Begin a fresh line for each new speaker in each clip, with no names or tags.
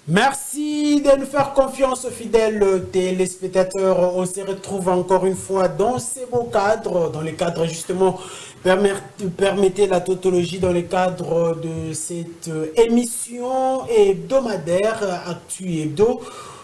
Merci de nous faire confiance, fidèles téléspectateurs. On se retrouve encore une fois dans ces beaux cadres, dans les cadres justement, permettez la tautologie dans les cadres de cette émission hebdomadaire Actu Hebdo,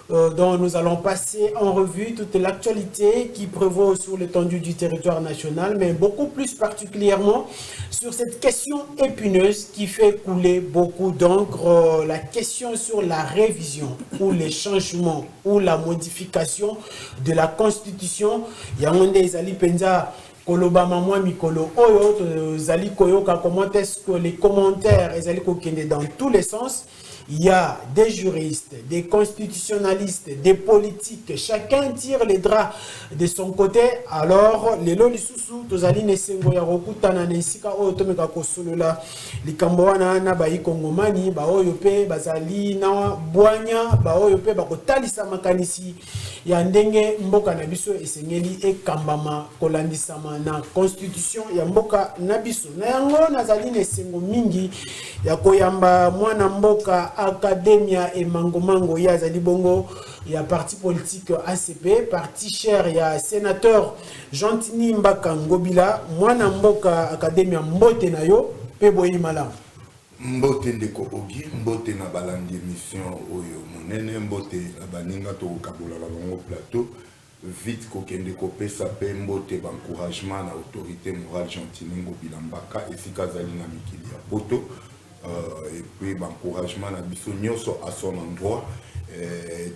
dont nous allons passer en revue toute l'actualité qui prévaut sur l'étendue du territoire national, mais beaucoup plus particulièrement sur cette question épineuse qui fait couler beaucoup d'encre, la question sur la révision ou les changements ou la modification de la Constitution. Yamonde Ezali Penza Koloba Mamwa Mikolo Oyo, Zali Koyoka, comment est-ce que les commentaires Ezali Kokende dans tous les sens. Il y a des juristes, des constitutionnalistes, des politiques. Chacun tire les draps de son côté. Alors, les lois sous tozali nesengo ya rokutana nesika oyo tomeka kosolola likambo wana na bayi kongomani ba oyo pe bazali na bwanya ba oyo pe bakotalisa makanisi ya ndenge mboka na biso esengeli ekambama kolandisama na constitution ya mboka na biso. Na yango nazali nesengo mingi ya koyamba mwana mboka Academia et Mangomango ya zali bongo ya parti politique ACP, parti cher ya sénateur Jantini Mbaka Ngobila, mwana mboka Academia mbote na yo pe boyi malam.
Mbote ndeko ogi, mbote na balandi émission oyo monene, mbote na baninga to kabola la bongo plateau, vite kokende kopesa pe mbote encouragement na autorité morale Jantini Ngobila Mbaka esika zali na mikili ya poto. Et puis encouragement na biso nyonso à son endroit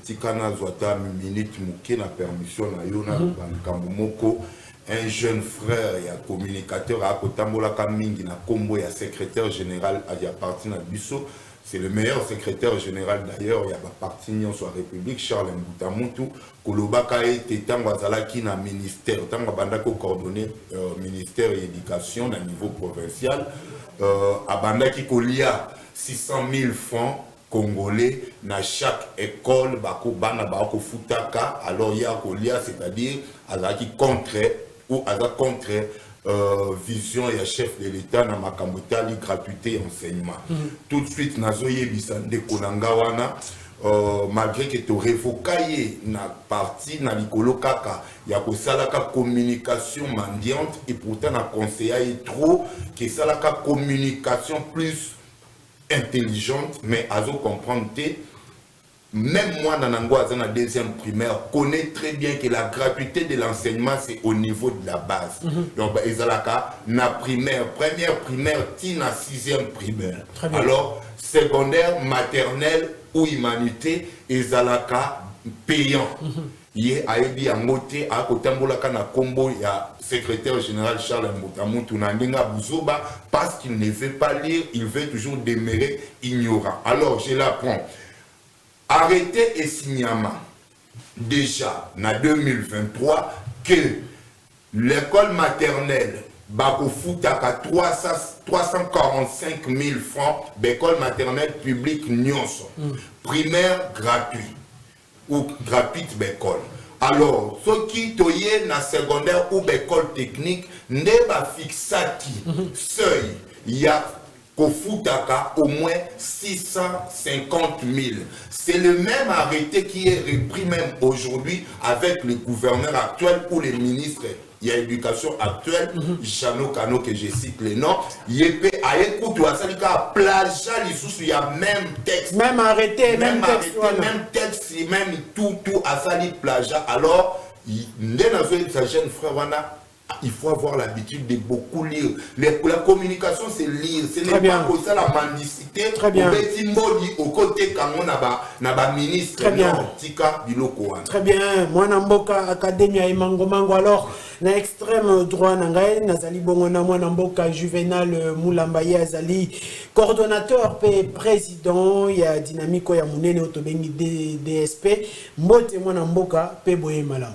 tikana zwata minute muke na permission na yo na bankambo moko un jeune frère ya communicateur a kotambola ka mingi na kombo ya secrétaire général ya parti na biso. C'est le meilleur secrétaire général d'ailleurs, il y a un parti sur la République, Charles Mbutamutu, Kolobaka et Tango Azalaki na ministère, Tango Bandako coordonné ministère et éducation à niveau provincial, Abandaki Kolia 600 000 francs congolais dans chaque école, Bako Bana Bako Futaka, alors il y a Kolia, c'est-à-dire Azalaki contre ou Azalaki contre. Vision et chef de l'État na makambotali gratuité et enseignement. Tout de suite nazoye bisande konangawana malgré que tu révoqué na parti na likolo kaka ya ko salaka communication mendiante et pourtant na conseiller trop que salaka communication plus intelligente mais azo comprendre. Même moi, dans la deuxième primaire, connais très bien que la gratuité de l'enseignement, c'est au niveau de la base. Donc, na primaire, première primaire, na sixième primaire. Alors, secondaire, maternelle ou humanité, ezalaka payant. Hier, Aebi a moté à Kotambolaka na combo, il y a secrétaire général Charles Mbutamutu Nandinga Bouzoba, parce qu'il ne veut pas lire, il veut toujours demeurer ignorant. Alors, je l'apprends. Arrêtez et signama déjà en 2023 que l'école maternelle Bakofutaka 345 000 francs, l'école maternelle publique Nyonso, primaire gratuit ou gratuite l'école. Alors, ceux qui toyent na secondaire ou l'école technique, ne ba fixati seuil, il y a Kofutaka au moins 650 000. C'est le même arrêté qui est repris même aujourd'hui avec le gouverneur actuel ou les ministres. Il y a l'éducation actuelle, Jano Kano que je cite les noms. Il y a plagiat, il y a même texte.
Même arrêté, même texte.
Même texte, même tout à sali plagiat. Alors, jeune frère, il faut avoir l'habitude de beaucoup lire. La communication, c'est lire. Ce n'est pas comme ça la mendicité.
Très bien.
Au côté quand on a ministre.
Très bien. Très bien. Moi, Namboka Academia et Mangomango. Alors, na extrême droit, Nazali Bongona, moi, Namboka Juvenal Moulambaye Azali, coordonnateur, président, il y a Dynamico, il y a Mounene Otobengi DSP. Mbote, moi, Namboka, Peboye Malam.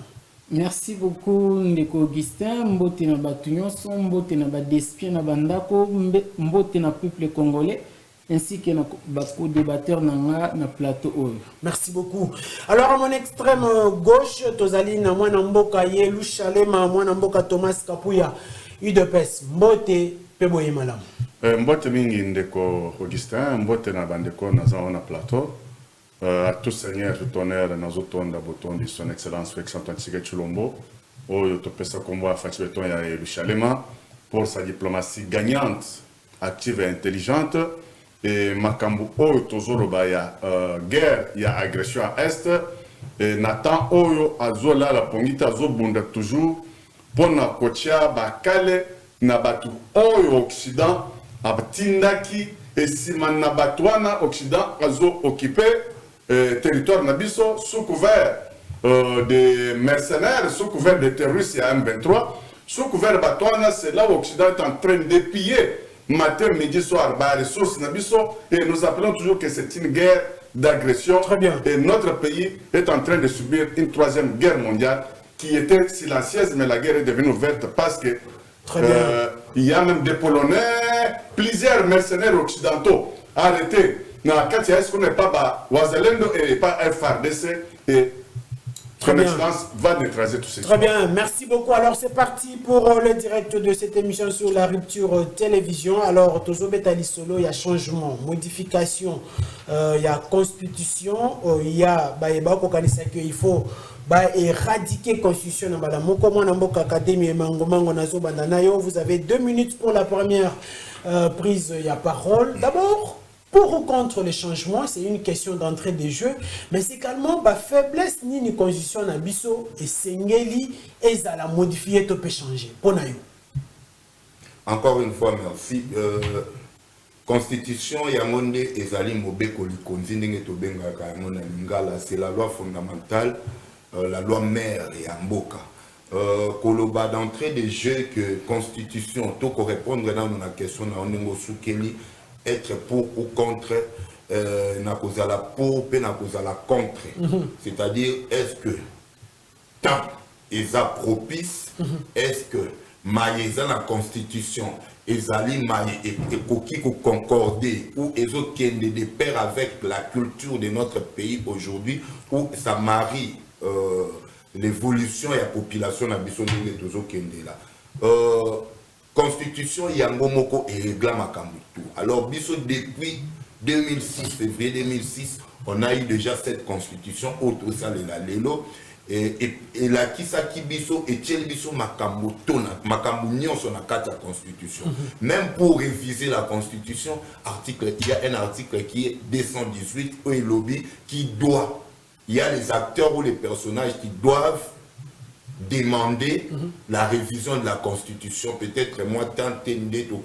Merci beaucoup Ndeko Augustin, mbote na batu nyonso, mbote na badespie na bandako, mbote na peuple congolais, ainsi que na bako débatteur na plateau oyo.
Merci beaucoup. Alors à mon extrême gauche, tozali na mwana mboka Yelu Chalema, mwana mboka Thomas Kapuya, UDPS, mbote peboye malam.
Mbote mingi Ndeko Augustin, mbote na bandeko na plateau. à tout seigneur, tout honneur, Nazotonda, Boton, de son excellence, Félix Antoine Tshisekedi Tshilombo, au Topesa Combo, à Fatih Beton et le Chalema, pour sa diplomatie gagnante, active et intelligente. Et Makambu, Oyo, Tozoro, Baya, guerre, il y a agression à Est. Et Nathan, Oyo, Azola, la Pongita, Azobunda, toujours, pour na Kotia, Bakale, Nabatu, Oyo, Occident, Abtindaki, et Siman Nabatouana, Occident, Azo, occupé. Territoire Nabiso sous couvert des mercenaires, sous couvert des terroristes, il y a M23, sous couvert de Batouana, c'est là où l'Occident est en train de piller matin, midi, soir, les ressources Nabiso, et nous appelons toujours que c'est une guerre d'agression.
Très bien.
Et notre pays est en train de subir une troisième guerre mondiale qui était silencieuse, mais la guerre est devenue ouverte parce que il y a même des Polonais, plusieurs mercenaires occidentaux arrêtés. Est-ce qu'on n'est pas Wazalendo et pas FRDC et son excellence va neutraliser tous ces
Très bien, merci beaucoup. Alors c'est parti pour le direct de cette émission sur la rupture télévision. Alors Tozo Betali Solo, il y a changement, modification, il y a constitution, il y a il faut éradiquer constitution. Vous avez 2 minutes pour la première prise de parole. D'abord, pour ou contre les changements, c'est une question d'entrée des jeux, mais c'est également la faiblesse ni une constitution na biso et sengeli et ça la modifier to peut changer.
Encore une fois, merci. Constitution yamonde ezali mobeko likonzi ndenge to bengaka yamona lingala, c'est la loi fondamentale, la loi mère ya mboka. Koloba d'entrée des jeux que constitution to correspondre dans la question na onengo sukeli être pour ou contre na cause la pour pe na cause la contre, c'est-à-dire est-ce que tant eza propice, est-ce que maïza la constitution ezali maï et koki ko concorder ou ezokende de pair avec la culture de notre pays aujourd'hui, où ça marie l'évolution et la population na biso ndenge tozokende là. Constitution yango moko et régla makambu tout. Alors biso depuis 2006, février 2006, on a eu déjà cette constitution auto salela lelo et la kisaki biso et tiel biso makambu tona makambu nyonso na kati ya constitution. Même pour réviser la constitution, il y a un article qui est 218 où il lobby qui doit, il y a les acteurs ou les personnages qui doivent demander la révision de la constitution. Peut-être moi tantende to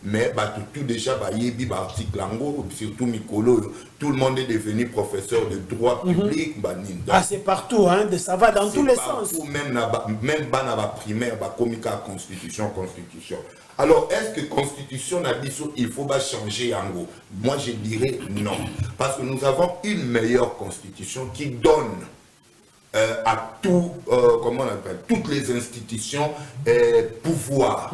mais tout déjà yebi article ango, surtout Mikolo, tout le monde est devenu professeur de droit public.
C'est partout, hein, ça va dans tous les sens.
Même bana primaire komika constitution. Alors est-ce que constitution n'a dit il faut changer ango? Moi je dirais non, parce que nous avons une meilleure constitution qui donne à tout, comment on appelle, toutes les institutions pouvoir.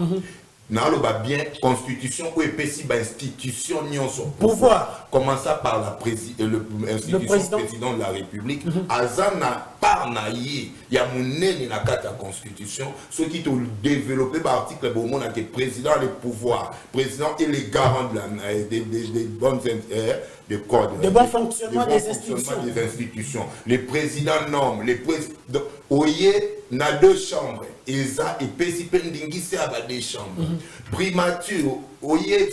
Nous avons bien constitution ou épaissi institution pouvoir. Commençant par l'institution président de la République. Azana par naïe, il y a mon na carte de constitution. Ce qui ont développé par article bon que président le pouvoir, président et les garants des bonnes de bon fonctionnement des institutions. Les présidents nomment, les présidents. Oye, na 2 chambres. Eza et Pessi Pendingi, c'est à 2 chambres. Primature, oye,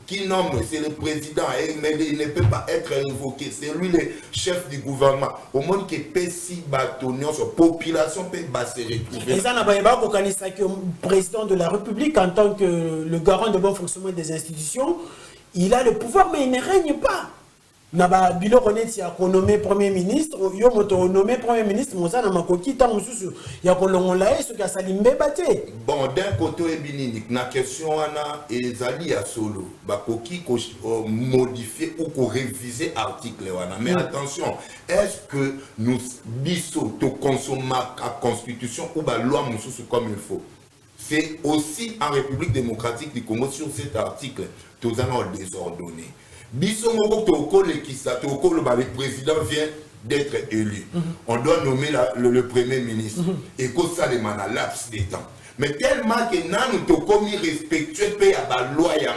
qui nomme, c'est le président, mais il ne peut pas être révoqué. C'est lui le chef du gouvernement. Au monde que Pessi Batonion, sa population peut se retrouver.
Et ça n'a pas que le président de la République, en tant que le garant de bon fonctionnement des institutions, il a le pouvoir, mais il ne règne pas. Naba bilo koneti ya nommé premier ministre, yo moto nommé premier ministre, moza na makoki ta mususu ya kolongola eso ka salimbe baté.
Bon, d'un côté ebininik na question ana ezali ya solo, bakoki ko modifier ou ko réviser article wana. Mais attention, est-ce que nous biso to consommer la constitution ou ba loi mususu comme il faut? C'est aussi en République démocratique du Congo sur cet article, tous en désordonné. Biso moko toko le kisa toko le président vient d'être élu. On doit nommer le premier ministre. Et que ça demande un laps de temps. mais tellement que nous sommes commis respectueux à la loi et à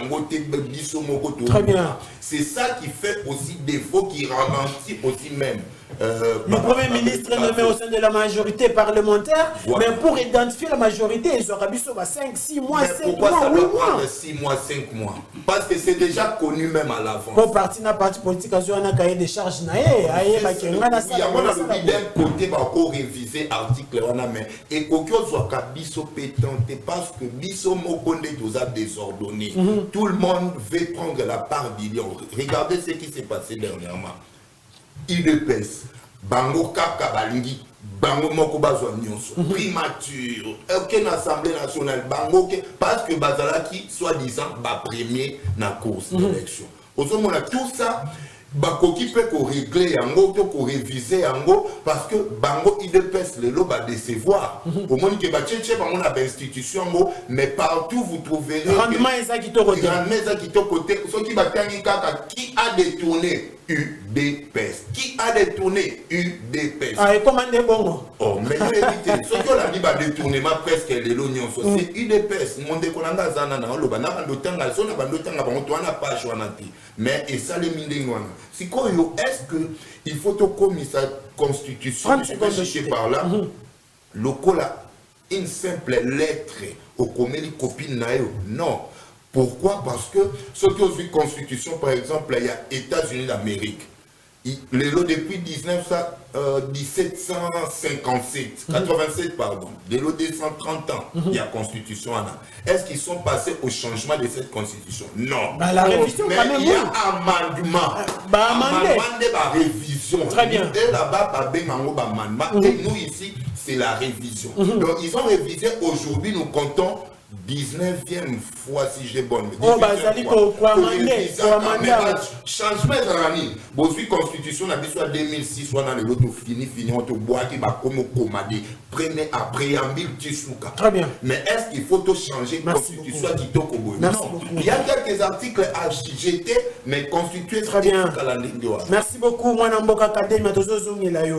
très bien.
C'est ça qui fait aussi défaut, qui ralentit aussi même.
Le Premier ministre est nommé au sein de la majorité parlementaire, mais pour identifier la majorité, ils auraient mis 5, 6 mois, 7 mois, 8 mois.
6 mois, 5 mois. Parce que c'est déjà connu même à l'avance.
Pour parti politique, il y a un cahier de charges. Il y a d'un
côté, il va encore réviser l'article. Et aucun soit biso pétante parce que biso mokonde tous a désordonné. Tout le monde veut prendre la part du lion. Regardez ce qui s'est passé dernièrement. IDPS, Bango Kaka Balingi, Bango Moko Bazwa Nyonso, primature, aucune assemblée nationale, Bango, parce que Bazalaki, soi-disant, premier dans la course d'élection. Au moment tout ça, Bakoki peut régler yango, peut réviser yango, parce que Bango IDPS, le lot va décevoir. Au moment que Bachéché, Bango n'a pas institution, mais partout vous trouverez.
Rendement est ça qui te côté.
Ce qui va qui a détourné UDPS. Qui a détourné UDPS?
Ah, et comment est bon?
Oh, mais évitez. Ce qu'on a dit, va détourner presque les l'oignon. C'est UDPS. Mon décolanga zanana, on l'a bandotanga, son bandotanga, on n'a pas choisi. Mais et ça les mindingwana. Si quoi est-ce que il faut que comme sa constitution, je par là, le cola une simple lettre au commun copine naïo. Non. Pourquoi? Parce que ce qui ont vu constitution, par exemple, il y a États-Unis d'Amérique. Depuis 1757, 87, pardon, dès le 230 ans, il y a constitution. Est-ce qu'ils sont passés au changement de cette constitution? Non.
Bah, la révision,
mais
quand même,
il y a amendement. Révision.
Très bien.
Et là-bas, et nous ici, c'est la révision. Donc, ils ont révisé. Aujourd'hui, nous comptons 19e fois si j'ai bonne.
Oh, bah, ça dit quoi,
changement de l'année. Bon, si constitution a dit soit 2006, soit dans l'autre fini, on te boit qui va comme commander. Prenez à préambule Tissouka.
Très bien.
Mais est-ce qu'il faut te changer la constitution qui te cobo? Non. Il y a quelques articles à jeter, mais constituer
très bien. Merci beaucoup, moi, Namboka Académie.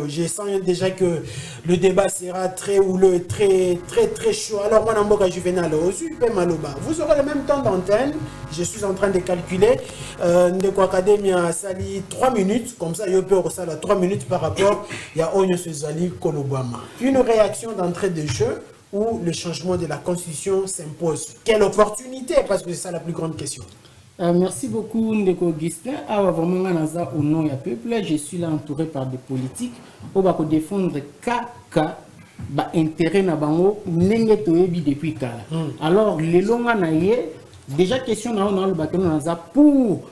Je sens déjà que le débat sera très houleux, très chaud. Alors, moi, Namboka Juvenal. Vous aurez le même temps d'antenne. Je suis en train de calculer. Ndeko Académie a sali 3 minutes. Comme ça, il peut ressortir 3 minutes par rapport à Onyo Sezali Kolobama. Une réaction d'entrée de jeu où le changement de la constitution s'impose. Quelle opportunité? Parce que c'est ça la plus grande question.
Merci beaucoup, Ndeko Augustin. Vraiment, au nom du peuple, je suis là entouré par des politiques. On va défendre Kaka. Intérêt na bango nenge toyebi depuis kala. Alors les longa na ye déjà question na on le bakeno na pour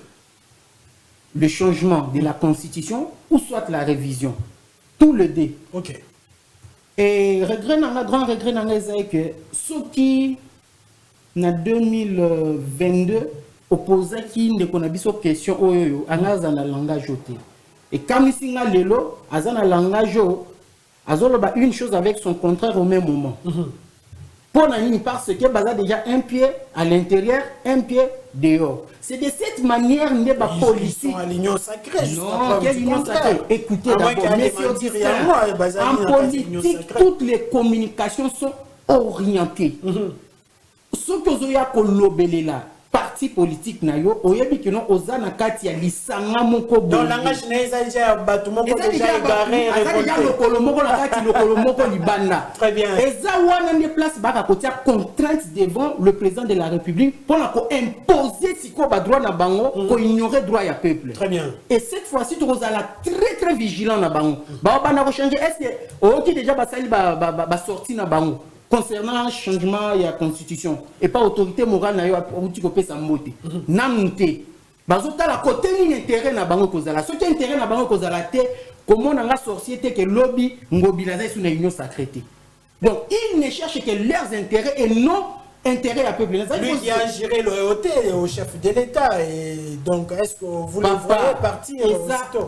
le changement de la constitution ou soit la révision tout le dé.
OK.
Et regret na grand regret na c'est que ceux qui na 2022 opposé qui ne connaît pas question oyo anaza na langage oté et quand isinga lelo azana langage Azoloba une chose avec son contraire au même moment. Pour Nani, parce que Baza déjà un pied à l'intérieur, un pied dehors. C'est de cette manière n'est pas politique.
Ils sont à l'union sacrée.
Non, quelle union sacrée? Écoutez d'abord, en politique, toutes les communications sont orientées. Ce que vous avez là, parti politique na yo oyebi que non ozana kati ya lisanga moko bo
dans langage neza déjà batu moko déjà égaré
le moko la kati le moko libanda.
Très bien.
Eza wana ne place baka kotia contrainte devant le président de la République pour ko imposer siko ba droit na bango ko ignorer droit ya peuple.
Très bien.
Et cette fois-ci tu ozala très vigilant na bango ba bana ko changer est-ce que qui déjà ba sali ba sorti na bango concernant le changement de la constitution et pas autorité morale na yo outi ko pesa mbote namunte bazota la côté ni intérêt na bango kozala ce qui intérêt na bango kozala té comment na société que lobby ngobilaza sur une union sacrée. Donc ils ne cherchent que leurs intérêts et non intérêt à peuple.
Lui qui a géré loyauté au chef de l'État et donc est-ce que vous le voyez partir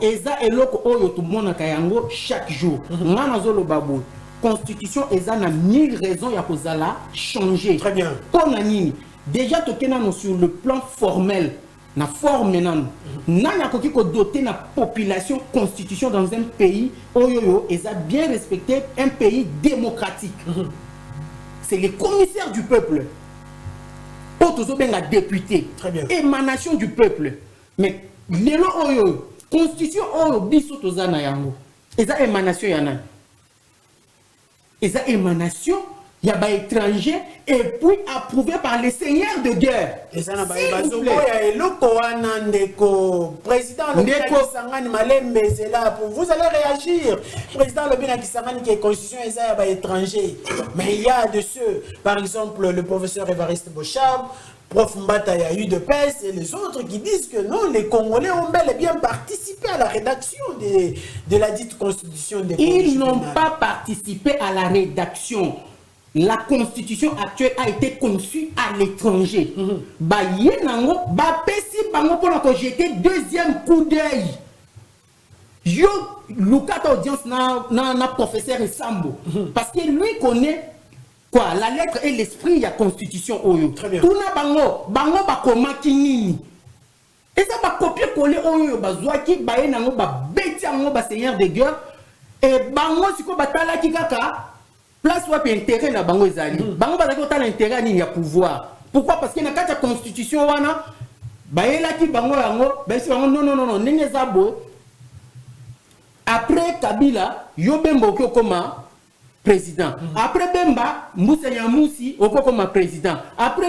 eza eloko oyo tout monde kayango chaque jour ngana zolo babu constitution eza na 1000 raisons ya kozala changer.
Très bien.
Pour nani déjà tokenano sur le plan formel na forme nan nana koki ko doter na population constitution dans un pays oyoyo eza bien respecté, un pays démocratique. c'est les commissaires du peuple. Pour bien député.
Très bien.
Émanation du peuple. Mais les constitution biso tozana yango. Eza émanation yana. Eza émanation il y a des étrangers et puis approuvé par les seigneurs de guerre.
Et ça n'a pas été président Kisangani Malembe, c'est là pour vous allez réagir. Président Lobina Kisangani qui est constitution et ça y a étranger. Mais il y a de ceux, par exemple le professeur Évariste Bochab, Prof Mbata, il y a eu de PES et les autres qui disent que non, les Congolais ont bel et bien participé à la rédaction de la dite constitution des Congolais.
Ils n'ont pas participé à la rédaction. La constitution actuelle a été conçue à l'étranger. Ba yenango, ba pesi bango pour la jeter deuxième coup d'œil. Yo, Lucas audience na professeur Sambo. Parce que lui connaît quoi, la lettre et l'esprit, il y a constitution oyo.
Très bien.
Tout na bango ba komaki nini. Et ça va copier-coller oyo ba zwaki ba yenango ba beti ango ba seigneur de guerre. Et bango siko batala ki kaka. Place où intérêt na bango ezali. Bango bazaki otala intérêt ni ya pouvoir. Pourquoi? Parce que na kati ya constitution wana bayelaki bango yango, basi bango non ndenge zabo. Après Kabila, yo Bemba okyo koma président. Après Bemba, Moussa Yamousi okyo koma président. Après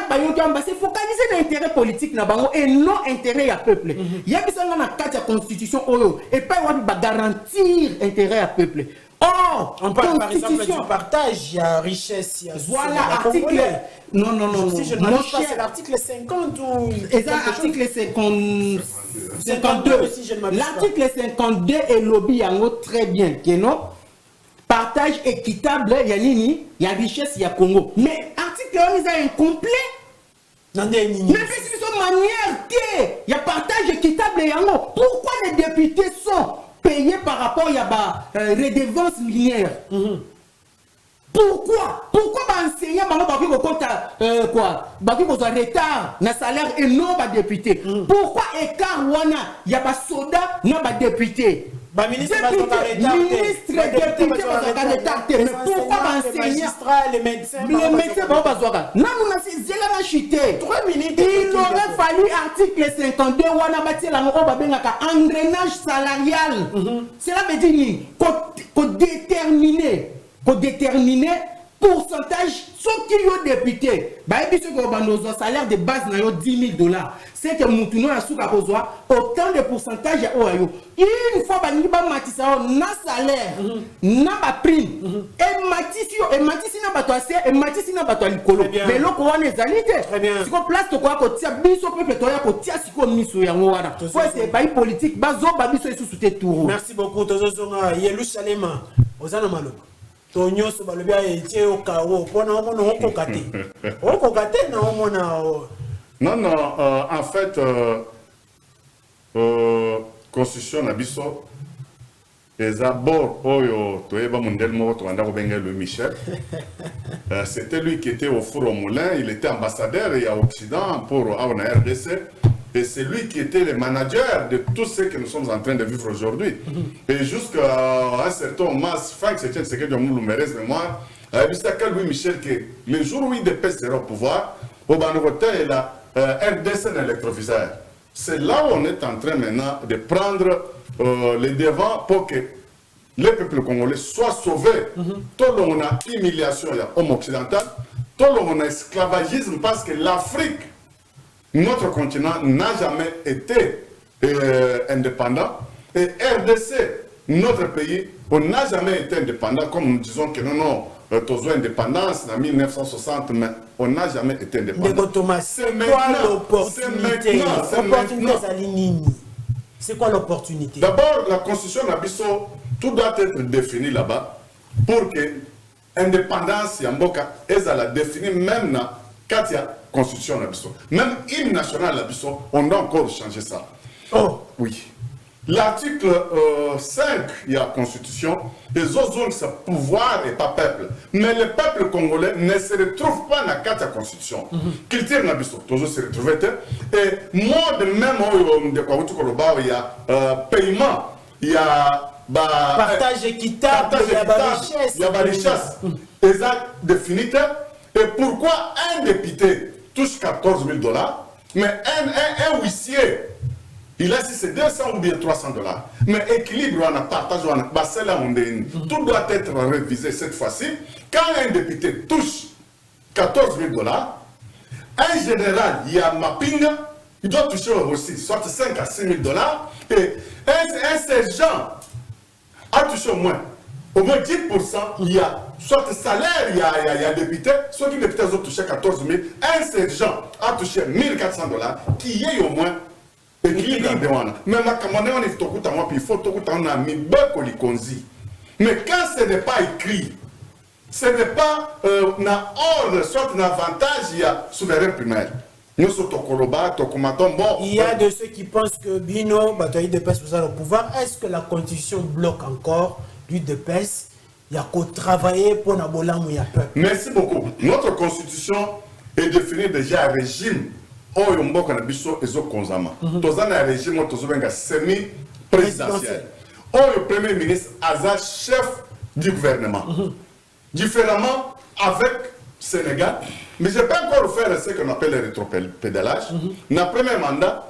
bayo kamba se focaliser na intérêt politique na bango et non intérêt ya peuple. Yabisanga na kati ya constitution oyo et pas wabi ba garantir intérêt ya peuple. Oh,
on parle par exemple du partage, il y a richesse, il y a
voilà, article. Non.
Si je ne me trompe pas, c'est l'article 50 ou.
L'article 52
aussi, je ne m'abuse pas.
L'article 52 est lobby yango très bien. Que non? Partage équitable, il y a nini, il y a richesse, il y a Congo. Mais l'article 1 est incomplet.
Mais
c'est une manière il y a partage équitable yango. Pourquoi les députés sont payés par rapport à la redevance minière? Pourquoi enseignants quoi retard na salaire et non ba député? Pourquoi écart wana y a pas soda non ba député?
Ministre
député mais pourquoi enseignants
les médecins
non c'est chuté
3 minutes.
Il aurait fallu article 52 wana batie la ngo ba bengaka engrenage salarial. Cela veut dire qu'on déterminer pourcentage ce qui est député. Bah et puis ce qu'on a salaire de base na yo $10,000. C'est que mutuno ya suka kozwa autant de pourcentage ya oyo. Une fois ba ngi ba matisa na salaire na ba prime et matisi na bato ase et matisi na bato likolo. Mais loko wana ezalite. Siko place to kwa ko tia biso peuple to ya ko tia siko miso yango wana. Faut c'est ba politique bazo ba biso esusu te tour.
Merci beaucoup tozozonga Yerusalema ozana maloba. Tonyoso balobia etie okawo pona omona okokate. Okokate na omona
Non, en fait, constitution nabiso c'était lui qui était au four au moulin, il était ambassadeur et à Occident pour RDC. Et c'est lui qui était le manager de tout ce que nous sommes en train de vivre aujourd'hui. Et jusqu'à un certain moment, Franck Sétienne, c'est que de mon mémoire, c'est Louis Michel que le jour où il dépêche au pouvoir, au Banroté et la RDC l'électroviseur. C'est là où on est en train maintenant de prendre les devants pour que les peuples congolais soient sauvés. Tout le monde a humiliation homme occidental, tout le monde a esclavagisme parce que l'Afrique, notre continent, n'a jamais été indépendant. Et RDC, notre pays, on n'a jamais été indépendant, comme nous disons que non, tous indépendance en 1960, mais on n'a jamais été indépendant.
C'est quoi l'opportunité? C'est quoi l'opportunité?
D'abord, la constitution d'Abisso, tout doit être défini là-bas pour que l'indépendance, elle la définir même dans la constitution d'Abisso. Même hymne national d'Abisso, on doit encore changer ça.
Oh,
oui. L'article 5, il y a la constitution, les autres ont ce pouvoir et pas peuple. Mais le peuple congolais ne se retrouve pas dans la constitution. Culture n'abisso, toujours se retrouver. Et moi, de même, il y a paiement, il y a
partage équitable, il y a
richesse. Et exact définiteur. Et pourquoi un député touche 14 000 $, mais un huissier, il a si c'est 200 ou bien 300 $. Mais équilibre, on a partage, on a passé là, tout doit être révisé cette fois-ci. Quand un député touche 14 000 $, un général, il y a mapping, il doit toucher aussi soit 5 à 6 000 $. Et un sergent a touché au moins 10%, il y a soit salaire, il y a député, soit qui député ont touché 14 000, un sergent a touché 1 400 $, qui est au moins équilibre. Mais ma commande, on est tout le temps, il faut tout le temps, on a mis beaucoup de konzi. Mais quand ce n'est pas écrit, ce n'est pas un ordre, soit un avantage, il y a souverain primaire. Il
y a de ceux qui pensent que Bino, Bataille de PES, vous avez le pouvoir. Est-ce que la constitution bloque encore l'UDPS? Il y a qu'au travailler pour la bolam où il y a peuple.
Merci beaucoup. Notre constitution est définie déjà un régime. Oh, il y a un régime semi-présidentiel. Oh, le premier ministre Azar, chef du gouvernement. Différemment avec Sénégal. Mais je peux encore faire ce qu'on appelle le rétropédalage. Dans le premier mandat,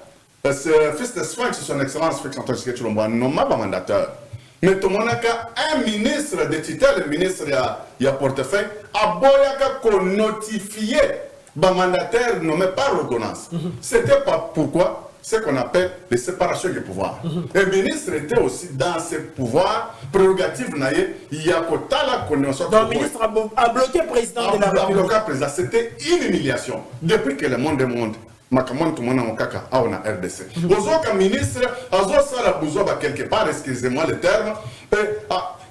c'est fils de soin que son excellence Félix Antoine Tshisekedi Tshilombo nommé pas mandateur. Mais tout le monde a un ministre de tutelle, le ministre il y a portefeuille, a qu'on notifié le mandataire nommé par l'ordonnance. C'était pas pourquoi ce qu'on appelle les séparations des pouvoirs. Le ministre était aussi dans ses pouvoirs prérogatives. Il y a donc
le ministre a bloqué le président de la République.
C'était une humiliation. Depuis que le monde est monde. Makamon tout le monde a RDC. Aujourd'hui, le ministre a quelque part, excusez-moi le terme,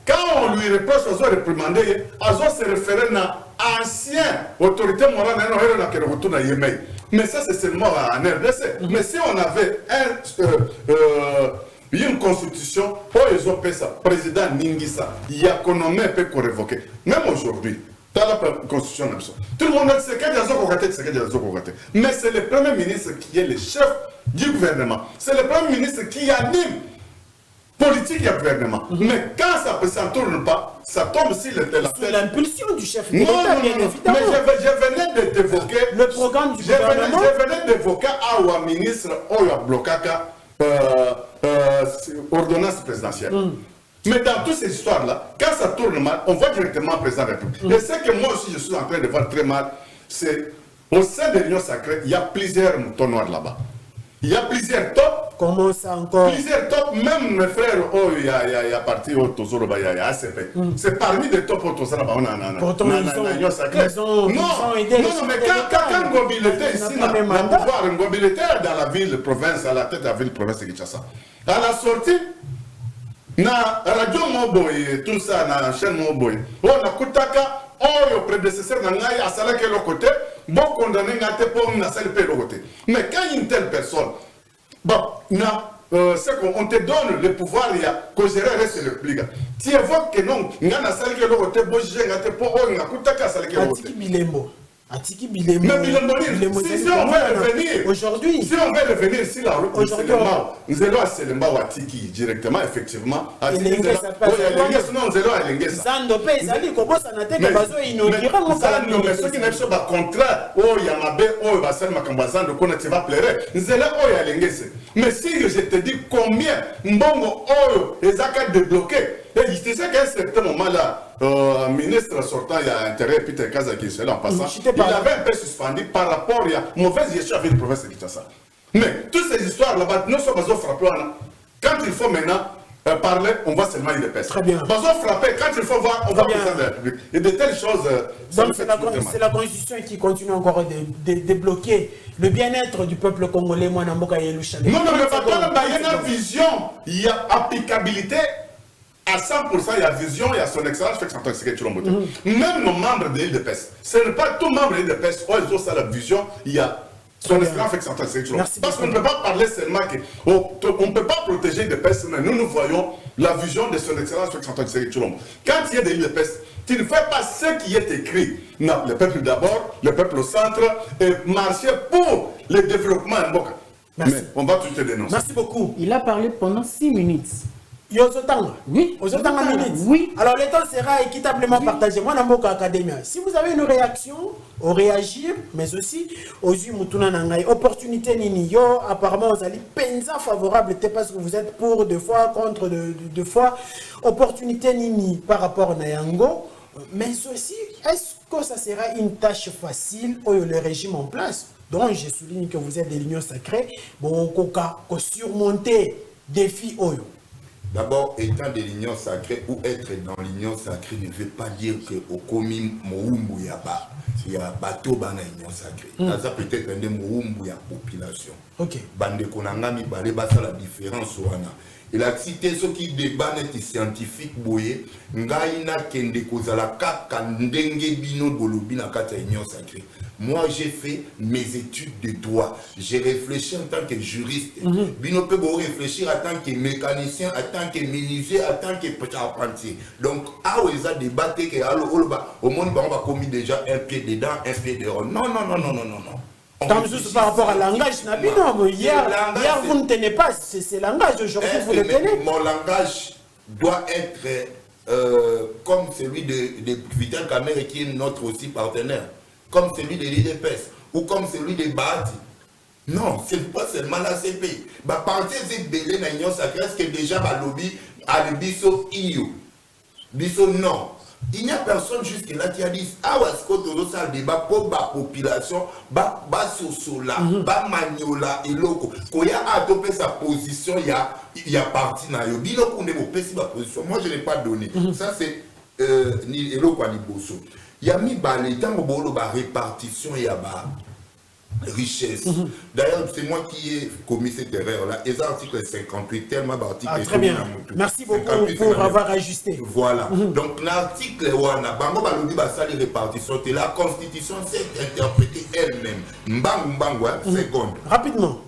quand on lui reproche de réprimander, il se référait à ancienne autorité morale, mais ça c'est seulement en RDC. Mais si on avait une constitution, pour les président Ningisa, il y a qu'on peut révoquer. Même aujourd'hui, dans la constitution, tout le monde sait qu'il y a mais c'est le premier ministre qui est le chef du gouvernement. C'est le premier ministre qui anime politique et gouvernement. Mais quand ça ne s'entourne pas, ça tombe sur
l'impulsion du chef de
l'État.
Non,
mais je venais d'évoquer
le programme du gouvernement.
Je venais d'évoquer un ministre Oya Blokaka, ordonnance présidentielle. Mais dans toutes ces histoires-là, quand ça tourne mal, on voit directement le président de la République. Et ce que moi aussi je suis en train de voir très mal, c'est au sein de l'Union sacrée, il y a plusieurs moutons noirs là-bas. Il y a plusieurs tops.
Comment ça encore?
Plusieurs tops, même mes frères, il y a parti au Tozoro, il y a ACP. C'est parmi les tops au Tozoro, on a
pourtant, ils ont aidé.
Non, mais quand Ngobi était ici, dans le pouvoir, Ngobi était dans la ville, province, à la tête de la ville, province de Kinshasa. À la sortie, na radio Moboy, tout ça, na chaîne Moboy, on a Koutaka, le prédécesseur n'a a salé que l'autre côté, bon condamné n'a pas pour n'a salé que l'autre côté. Mais quand une telle personne, bon, c'est qu'on te donne le pouvoir, il y a que gérer reste le plus. Tu évoques que non, n'a salé que l'autre côté, bon, j'ai n'a pas on a Koutaka salé que l'autre côté.
Atiki Bilembo.
Mais Bilembo, si on veut revenir,
aujourd'hui,
si on veut revenir, si la route nous allons à Selemba ou Atiki directement, effectivement.
Atiki,
non, nous allons à Lengesa.
Zandope, Zali, comment ça n'a été que Bazo inauguré mon
calme. Mais ceux qui n'ont pas contrat, oh, Yamabe, oh, Basel Makambazan, de quoi tu vas pleurer. Nous allons à Lengesa. Mais si je te dis combien, Mbongo, oh, les accords débloqués. Et je sais qu'à un certain moment-là, le ministre sortant, il y a intérêt, Peter Kaza qui est là en passant, il avait un peu suspendu par rapport à la mauvaise gestion avec le province de Kinshasa. Mais toutes ces histoires là-bas, nous sommes frappés. Quand il faut maintenant parler, on voit seulement une épaisse.
Très bien.
Frapper, quand il faut voir, on voit le président de la République. Et de telles choses.
Donc c'est la Constitution qui continue encore de débloquer le bien-être du peuple congolais. Moi, Namboka Yelusha.
Non, mais pas il y a une vision, il y a applicabilité. À 100%, il y a vision, il y a son excellence, Félix Antoine Tshisekedi Tshilombo. Même nos membres de l'île de PES, ce n'est pas tous membres de l'île de PES, ils ont ça la vision, il y a son excellence, Félix Antoine Tshisekedi Tshilombo. Parce qu'on ne peut pas parler seulement que, on ne peut pas protéger de PES, mais nous voyons la vision de son excellence, Félix Antoine Tshisekedi Tshilombo. Quand il y a de l'île de PES, tu ne fais pas ce qui est écrit. Non, le peuple d'abord, le peuple au centre, et marcher pour le développement.
Merci.
Mais on va tout te dénoncer.
Merci beaucoup.
Il a parlé pendant 6 minutes. Oui. Oui.
Alors le temps sera équitablement partagé. Moi, Namboka Academia. Si vous avez une réaction, au réagir, mais aussi aux Mutuna Nangai. Opportunité Nini. Yo, apparemment, vous allez pensa favorable, parce que vous êtes pour deux fois, contre deux fois. Opportunité Nini par rapport à Nayango. Mais aussi, est-ce que ça sera une tâche facile au le régime en place? Donc, je souligne que vous êtes de l'Union sacrée. Bon, pour surmonter défi Oyo.
D'abord, étant de l'Union sacrée ou être dans l'Union sacrée ne veut pas dire que au commis Moumbu Yaba, il y a bateau dans l'Union sacrée. Ça peut être un de Moumbu ya population.
Ok.
Bande Konangami Balé, ça la différence. Il a cité ceux qui débattent scientifiques boye, Ngaïna Kende Kozala Kandenge Bino Bolobi na kata Union sacrée. Moi, j'ai fait mes études de droit. J'ai réfléchi en tant que juriste. Bino peut réfléchir en tant que mécanicien, en tant que menuisier, en tant que apprenti. Donc, à Oueza débattre que au monde, on va commis déjà un pied dedans, un pied dehors. Non.
Tant juste par rapport à langage, hier, vous ne tenez pas ce langage, aujourd'hui vous le tenez.
Mon langage doit être comme celui de Vital Kamerhe qui est notre aussi partenaire, comme celui de l'IDPS ou comme celui de Bahati. Non, ce n'est pas seulement la CPI. Partir de Belé dans l'Union sacrée, est-ce que déjà le lobby a le biso IO? Biso non. Il n'y a personne jusque-là qui a dit ah ouais, ce que nous avons débat pour la population, bas sosola, bas magnola et loco. Quand il y a adopté sa position, il y a parti na yo. Bino qu'on est sa position. Moi je n'ai pas donné. Ça c'est ni loco ni bosso. Il y a mis balé tant que la répartition il y a richesse. D'ailleurs, c'est moi qui ai commis cette erreur-là. Et l'article 58, tellement d'articles.
Ah, très bien. Merci beaucoup pour avoir ajusté.
Voilà. Donc, l'article, les répartitions, la Constitution s'est interprétée elle-même. Seconde.
Rapidement.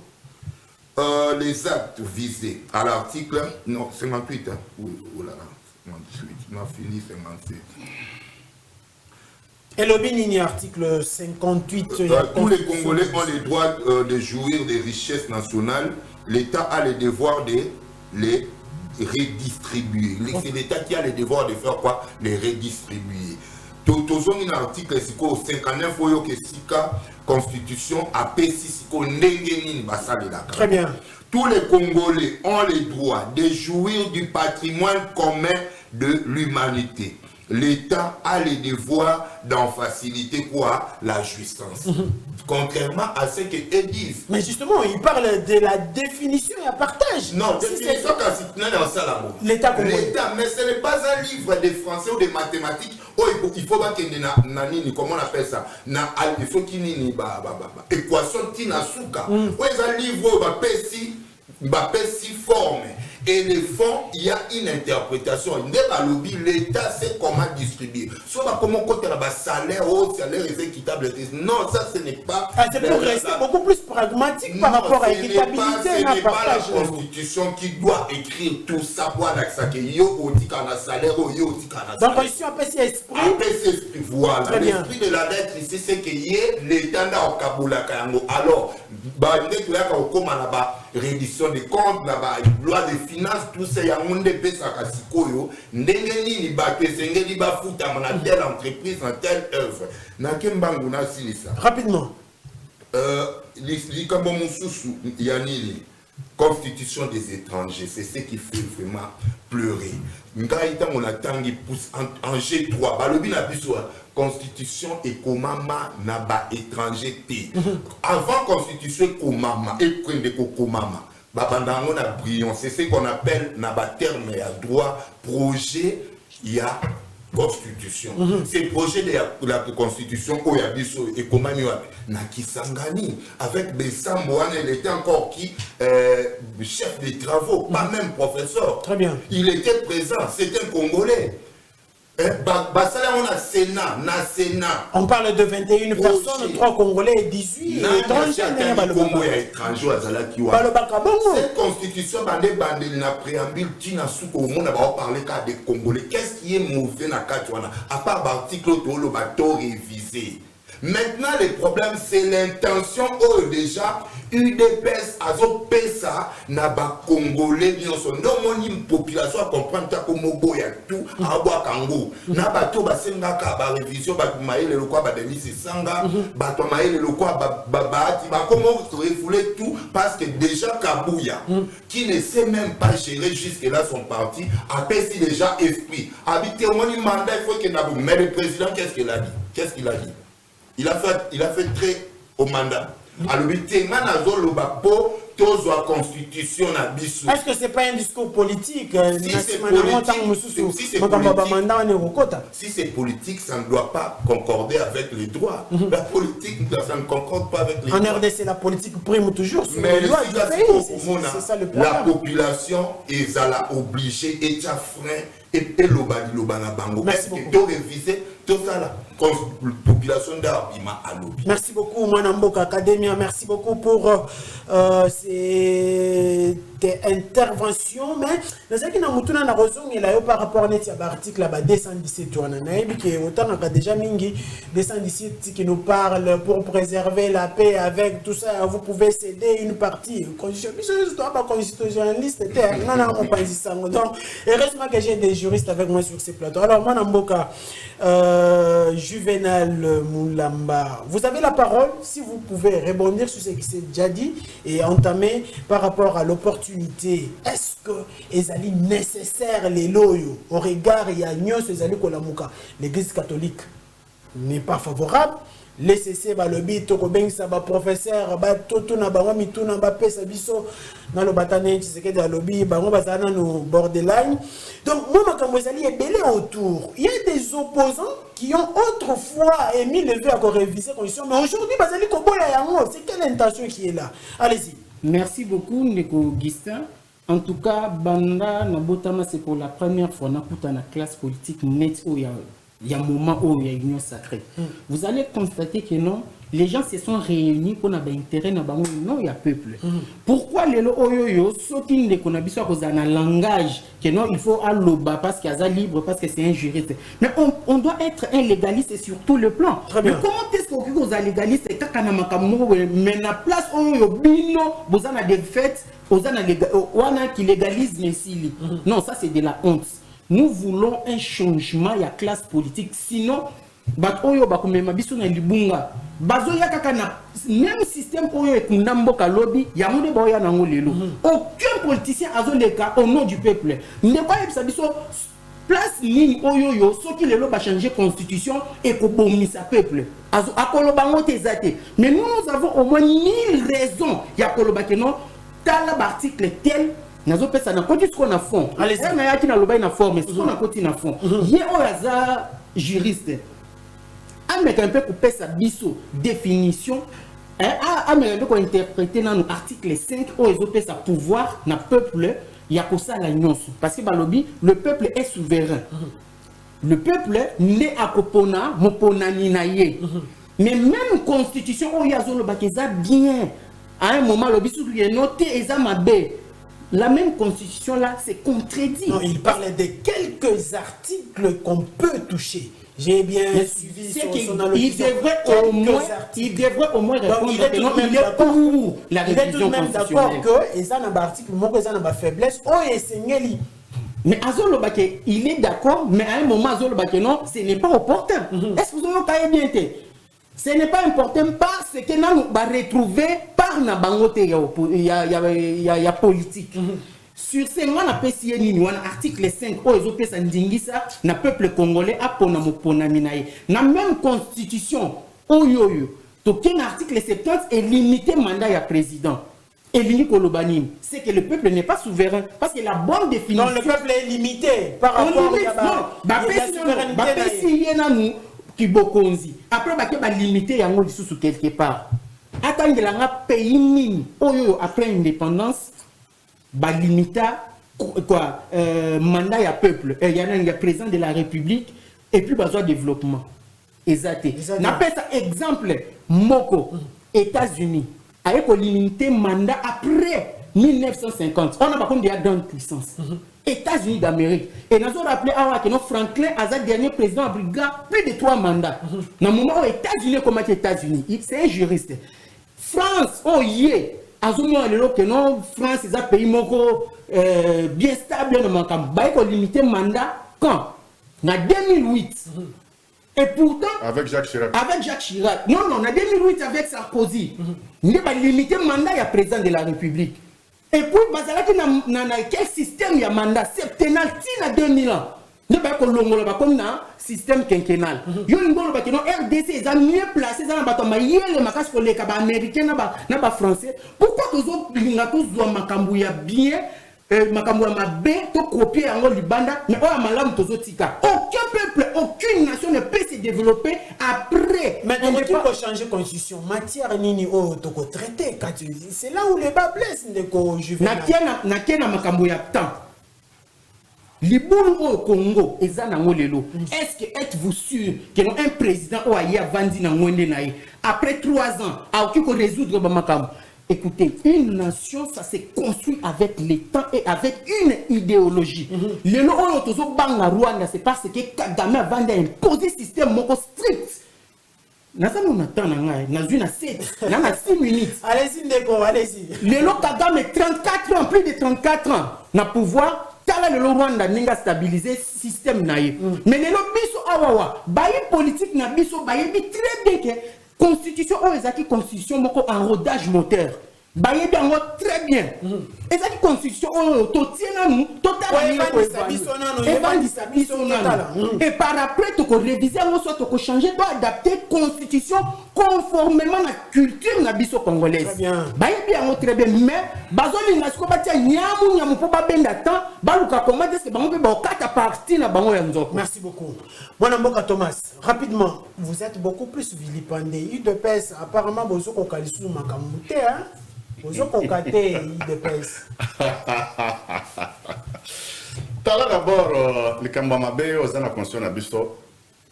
Les actes visés à l'article, non, 58, hein. Ouh là là, 58, on a fini 57.
Et le Bénin, article 58.
Tous les Congolais ont le droit de jouir des richesses nationales. L'État a le devoir de les redistribuer. C'est l'État qui a le devoir de faire quoi? Les redistribuer. Tous un article 59 faut que Sika Constitution a
Très bien.
Tous les Congolais ont le droit de jouir du patrimoine commun de l'humanité. L'État a le devoir d'en faciliter quoi? La jouissance. Contrairement à ce qu'ils disent.
Mais justement, il parle de la définition et un partage.
Non, définition quand c'est dans ça là.
L'État,
mais ce n'est pas un livre de français ou de mathématiques. Oh, il faut pas qu'il y ait comment on appelle ça? Il faut qu'il y ait une équation qui n'a souka. Oui, un livre va si forme. Et les fonds, il y a une interprétation. L'État sait comment distribuer. Soit comment compter le salaire, salaire est équitable. Non, ça ce n'est pas.
C'est pour rester beaucoup plus pragmatique par rapport à l'équitabilité.
Ce n'est pas la Constitution qui doit écrire tout ça pour l'accepter. Yo dit qu'on a salaire, yo dit qu'on a salaire.
Donc, ici, on peut s'esprit.
Voilà. L'esprit de la lettre ici, c'est qu'il y ait l'État dans le Kaboula Kayango. Alors, il y a reddition des comptes, la loi des finances, tout ça, il y a un monde de pesaka sikoyo, ndengeni ni ba pesengeli ba futa dans telle entreprise, dans telle œuvre. Nakembangu na silisa.
Rapidement.
Likambo mususu yanili. Constitution des étrangers, c'est ce qui fait vraiment pleurer. Ngaïta on attend qui pousse en G3. Balobi na biso Constitution et komama na ba étranger té. Avant Constitution komama et prendre komama. Babandango na brillant, c'est ce qu'on appelle na ba terme à droit projet il y a Constitution. Ces projets de la Constitution, et comment na Kisangani, avec Bessambo, il était encore qui chef des travaux, pas même professeur.
Très bien.
Il était présent, c'était un Congolais. On a Sénat,
on parle de 21 personnes, 3 Congolais et 18 étrangers.
Cette constitution, la préambule, on parler des Congolais. Qu'est-ce qui est mauvais dans la à part l'article révisé? Maintenant, le problème, c'est l'intention. Oh, déjà, UDPS, Azo Pesa, Naba Congolais, non, une population à comprendre comme Mobo ya tout, Abwa Kango. Naba to basenga ka ba révision, ba maïle le quoi, ba Denis Sanga, ba to maïle le quoi, ba comment refouler tout, parce que déjà Kabouya, qui ne sait même pas gérer jusque-là son parti, a perçu déjà esprit. Habiter mon mandat, il faut que Nabou. Mais le président, qu'est-ce qu'il a dit? Qu'est-ce qu'il a dit? Il a fait très au mandat. Alors,
est-ce que ce n'est pas un discours politique?
Si c'est politique, ça ne doit pas concorder avec les droits. La politique, ça ne concorde pas avec les droits.
En RDC, la politique prime toujours sur
mais
les lois du pays. C'est ça le problème.
La population est obligée, et à frein, et l'obana bango. Est-ce que tu réviser tout ça là? Population d'Arbima à l'objet.
Merci beaucoup, Mwanamboka Academia. Merci beaucoup pour ces interventions. Mais nous avons dit que par rapport à l'article 217, autant déjà mingi 217 qui nous parle pour préserver la paix avec tout ça. Vous pouvez céder une partie. Constitutionnaliste. Donc, heureusement que j'ai des juristes avec moi sur ces plateaux. Alors, Mwanamboka, Juvenal Moulamba, vous avez la parole si vous pouvez rebondir sur ce qui s'est déjà dit et entamer par rapport à l'opportunité. Est-ce que ezali nécessaire les loyaux au regard il y a ezali kolamuka l'église catholique n'est pas favorable. Laissez balobi toko bengisa ba professeur ba toto na bango mituna ba pesa biso na lo batane tseke de lobby bango bazana no borderline. Donc moi makambo ezali ebele autour. Il y a des opposants qui ont autrefois émis le vœu à réviser la constitution, mais aujourd'hui bazali kobola yango. C'est quelle intention qui est là? Allez-y.
Merci beaucoup Ndeko Augustin. En tout cas, Banda Nabotama, c'est pour la première fois dans la classe politique net où il y a un moment où il y a une union sacrée. Vous allez constater que non, les gens se sont réunis pour avoir intérêt dans non, il y a peuple. Pourquoi les oyoyo, ceux qui ne connaissent pas un langage, que non, il faut alloba parce qu'il y a libre, parce que c'est un juriste. Mais on doit être un légaliste sur tout le plan. Mais comment est-ce qu'on est un légaliste et mais la place oyoyo bino, vous avez des fêtes, vous avez qui légalise mesili. Non, ça c'est de la honte. Nous voulons un changement de la classe politique. Sinon, même système lobby, aucun politicien a au nom du peuple. Place ligne oyoyo, ceux qui le changer la constitution et pour sa peuple. Mais nous avons au moins 1000 raisons. Il y a non, tel article tel. Nazo pesa na koti ce qu'on a fond. Allez, na yaki na loba na forme, ce qu'on a koti na fond. Yé o yaza juriste. Avec un peu pour pesa biso définition, avec un peu pour interpréter dans l'article 5 o ezo pesa pouvoir na peuple ya kosa la nyonso parce que balobi le peuple est souverain. Le peuple n'est à kopona mopona ni na ye. Mais même constitution o yazo loba keza bien. À un moment lobi sou est noté eza mabe. La même constitution là, c'est contredit.
Non, il parlait de quelques articles qu'on peut toucher. J'ai bien suivi son allocution.
Il devrait au moins répondre
il est pour la révision constitutionnelle. Il est tout de même d'accord que ils ont un article, ils ont une faiblesse. Oh, et c'est
mais Azolo Baké, il est d'accord, mais à un moment Azolo Baké non, ce n'est pas opportun. Est-ce que vous avez bien été? Ce n'est pas important parce que nous allons retrouver par na bangote il y a politique. Sur ce, on a passé l'article 5 où ils ont fait ça na peuple congolais a pona mopona minaye. Na même constitution oyoyo. Donc l'article 70 est limité mandat ya président. Et l'unique c'est que le peuple n'est pas souverain parce que la bonne définition.
Non, le peuple est limité par rapport à la souveraineté.
Kibokonzi. Après, il va limiter yango sous quelque part. Attendre la pays mine. Après l'indépendance, va limiter quoi mandat ya peuple. Il y a un président de la République et puis besoin de développement. Exact. N'appelle ça exemple Moko États-Unis. Avec limiter mandat après 1950 on a pas comme des grandes puissances États-Unis d'Amérique et nous avons rappelé que Franklin a le dernier président a plus de 3 mandats dans le moment où États-Unis comme États-Unis c'est un juriste France oh yeah azomona lelo que non France est un pays bien stable dans makam ba ko limiter mandat quand en 2008 et pourtant
avec Jacques Chirac
non en 2008 avec Sarkozy il va limiter mandat il y a président de la République et puis bazalaki na quel système il y a mandat septennal tina 2000 ans ne pas ko longola ba comme na système quinquennal yo ngolo ba kino RDC ils ont mieux placé dans ba to mayele makasi ko leka ba américain na ba français pourquoi tozo linga tozo makambu ya bien makambu ya mabe to copier yango libanda mais o malamu tozo tika aucun peuple aucune nation ne peut se développer après
mais on ne peut pas changer constitution matière nini o to ko traiter c'est là où le bas blesse ndeko juvenal
na kiena makambu ya temps Libulu au Congo, est-ce que êtes-vous sûr que un président a vendu dans le après 3 ans, a pu résoudre le makam? Écoutez, une nation, ça s'est construit avec le temps et avec une idéologie. Le Rwanda, c'est parce que Kagame a vendu un imposé système strict. Nous avons 6 minutes.
Allez-y, Ndeko, allez-y.
Le Kagame 34 ans, plus de 34 ans, n'a pouvoir. Tala le Rwanda n'inga stabiliser système naïe. Mais le biso awawa, baye politique na biso baye bi très bien que constitution o ezaki constitution moko en rodage moteur. Baye bi ango très bien. Ezaki constitution o to tiena nous totalement et par après to ko réviser ango soit to ko changer to adapter constitution conformément à la culture na biso congolaise. Baye bi ango très bien mais bazoli na siko batia nyamu po ba benda temps baluka comment est-ce que bango ba okata partie na bango ya nzoko.
Merci beaucoup. Mwana Mboka Thomas, rapidement, vous êtes beaucoup plus vilipendé. UDPS apparemment bozo ko kalisu makamute hein. Bozo ko kate UDPS.
Tala d'abord le Kambamabe aux la constitution na biso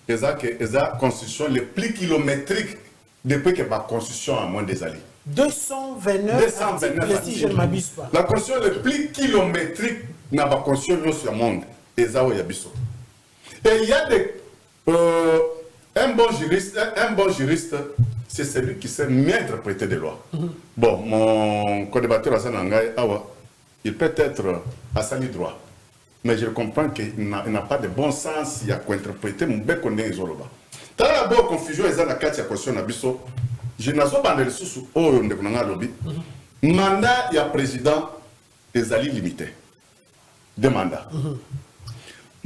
eza constitution le plus kilométrique depuis que la constitution a moins des alliés.
229 articles si je ne m'abuse pas.
La constitution le plus kilométrique n'a pas constitution sur le monde eza o yabiso. Et il y a un bon juriste, c'est celui qui sait mieux interpréter des lois. Bon, mon co-débatteur Hassan Angaï, il peut être à sa droit. Mais je comprends qu'il n'a pas de bon sens, il y a qu'à interpréter mon bec qu'on est isoloba. T'as d'abord confusion, ils ont la carte, il y a question d'abisso. Je n'ai pas de sous oh, on est dans lobby. Mandat, il y a président, des alliés limités. Deux mandats.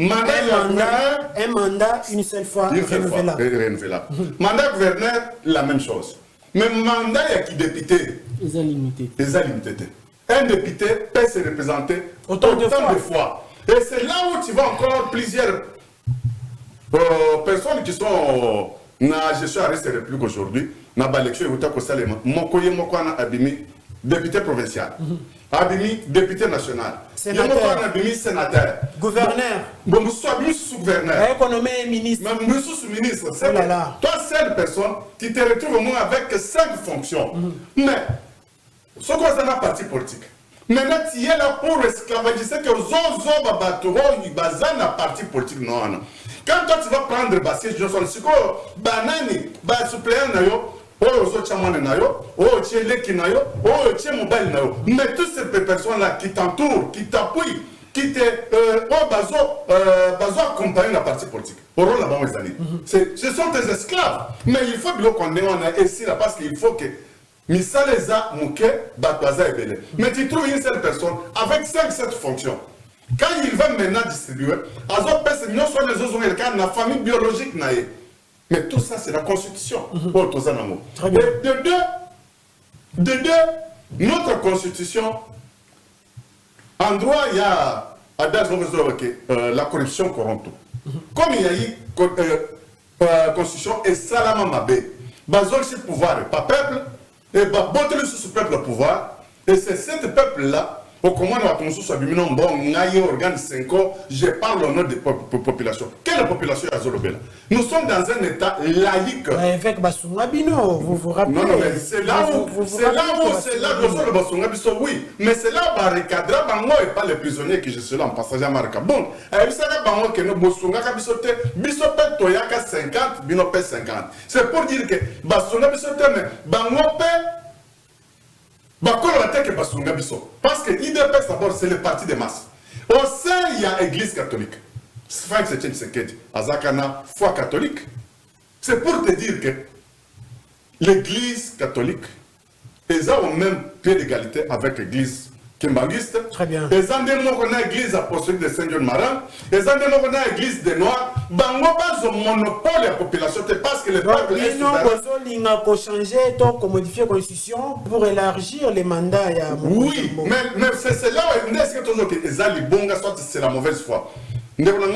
Un mandat, une seule fois,
renouvelable. Mandat gouverneur, la même chose. Mais mandat, il y a qui député.
Ils ont limité.
Un député peut se représenter autant de fois. Et c'est là où tu vois encore plusieurs personnes qui sont je suis à rester République aujourd'hui. Dans l'élection, député provincial. Abimi, député national. Sénateur.
Gouverneur.
Gouverneur.
Économie ministre.
Ministre. C'est toi, seule personne qui te retrouve au moins avec 5 fonctions. Mais, ce qu'on a un parti politique. Maintenant, tu es là pour esclavagiser que Zozo Babatoro, il bazan un parti politique. Non. Quand toi, tu vas prendre Bassi Johnson, c'est quoi Banani, suppléant nayo. Oh, mais toutes ces personnes-là qui t'entourent, qui t'appuient, qui te accompagnent la partie politique. Ce sont tes esclaves. Mais il faut bien qu'on ait ici là parce qu'il faut que Misaleza Mouke Batwaza Ebele. Mais tu trouves une seule personne avec 5-7 fonctions. Quand il va maintenant distribuer, la famille biologique naïe. Mais tout ça, c'est la Constitution.
Très bien.
De deux, notre Constitution, en droit, il y a la corruption corrompt tout. Comme il y a eu Constitution et Salama Mabé, basons le pouvoir, pas peuple, et battre ce peuple au pouvoir, et c'est ce peuple-là Au commande à ton sous abiminon, bon, ngaye organe 5 ans, je parle au nom des populations. Quelle population à Zolobela? Nous sommes dans un état laïque.
Avec Basungabino, vous vous rappelez?
Non, non, mais c'est là où, oui, mais c'est là où Barricadra Bango et pas les prisonniers qui je suis là en passage à Marca. Bon, il s'agit Bango que nous Bosunga Kabisote, Bisope Toyaka 50, Binope 50. C'est pour dire que Basunga Bisote, mais Bango parce que l'IDPS d'abord c'est le parti des masses. Au sein il y a l'église catholique. Frank Sekedi, Azakana, foi catholique. C'est pour te dire que l'église catholique est au même pied d'égalité avec l'église kimbanguiste.
Très bien.
Les endémons qu'on a l'église apostolique de Saint-John-Marin, les endémons qu'on a l'église des Noirs, bango pas au monopole de la population, parce que le peuple est souverain.
Il faut changer, donc modifier la constitution pour élargir les mandats.
Oui, mais c'est là où est-ce que tout le monde c'est la mauvaise foi. Nous avons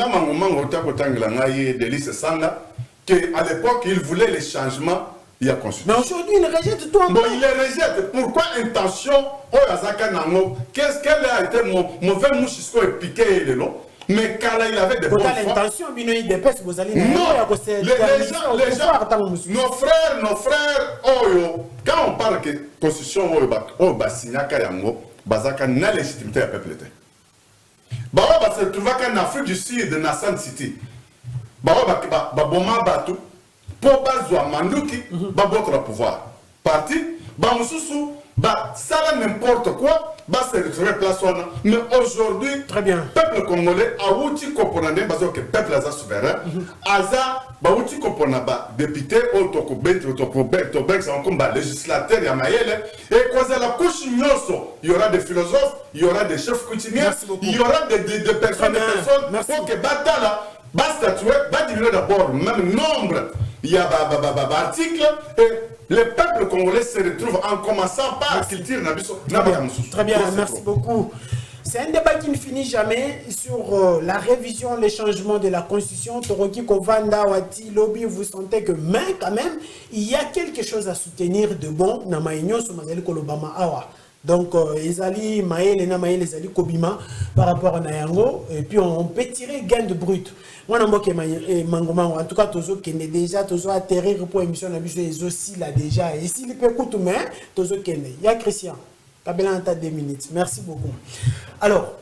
qu'à l'époque, il voulait les changements. Il y a constitution.
Mais aujourd'hui, il rejette tout en
bon, il les rejette. Pourquoi intention qu'est-ce qu'elle a été mauvais mouchisco et piqué le long? Mais quand il avait des bonnes fois.
L'intention, vous allez
les gens, nos frères, quand on parle de constitution, on bazaka na légitimité à peuple. On se trouve qu'en Afrique du Sud, dans Nassan City, Boma Batu, pour bazwa Manduki, votre pouvoir. Parti, Bamususu, ça n'importe quoi, se retrouver place. Mais aujourd'hui,
très bien.
Peuple congolais a outil component parce que peuple est souverain. Aza, outil component député, législateur, et quand la couche il y aura des philosophes, il y aura des chefs coutumiers, il y aura des personnes, pour que Batala, statuer, diminuer d'abord même nombre, il y a articles et le peuple congolais se retrouve en commençant par la culture.
Très bien, merci beaucoup. C'est un débat qui ne finit jamais sur la révision, les changements de la constitution. Toroki Kovanda, Wati, Lobby, vous sentez que mais quand même, il y a quelque chose à soutenir de bon dans Maïnyo, Somadeli Kolobama Awa. Donc, Ezali, Maël, Namaël, Ezali, Kobima, par rapport à Nayango, et puis on peut tirer gain de brut. Moi, en tout cas, Tozo Kene déjà, Tozo atterrir pour l'émission, les aussi là déjà, et s'il peut écouter, mais Tozo Kene. Il y a Christian, Kabela en 2 minutes. Merci beaucoup. Alors,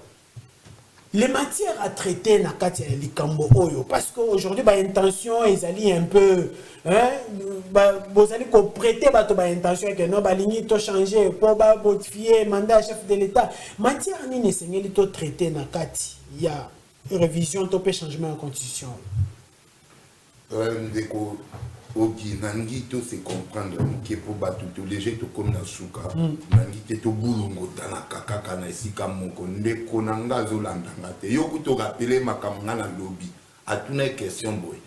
les matières à traiter na kati ya likambo oyo parce qu'aujourd'hui ba intention ezali un peu vous allez prêter bato ba intention que non ba ligne to changer pour ba modifier mandat chef de l'état matière nini sengeli to traiter na kati ya révision to pe changement en constitution
ndeko oki nangi to se comprendre que pour battu to léger to comme na suka nangi te to bulungo tana kaka na esika moko ndeko nanga zo landanga te yo kuto rappeler makamanga na lobby atuna question boy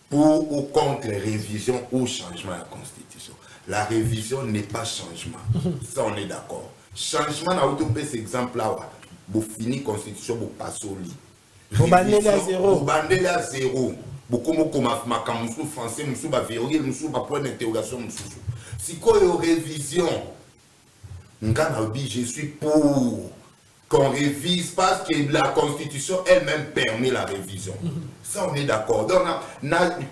pour ou contre révision ou changement de la constitution. La révision n'est pas changement. Ça on est d'accord. Changement na auto pèse exemple là vous fini constitution vous passe au lit.
Vous bandez à zéro.
Vous bandez à zéro. Beaucoup comme Makamusu français, Moussou va verrouiller, Moussou va point d'interrogation, Moussou. Si quoi révision, je suis pour qu'on révise parce que la constitution elle-même permet la révision. Ça on est d'accord. Donc,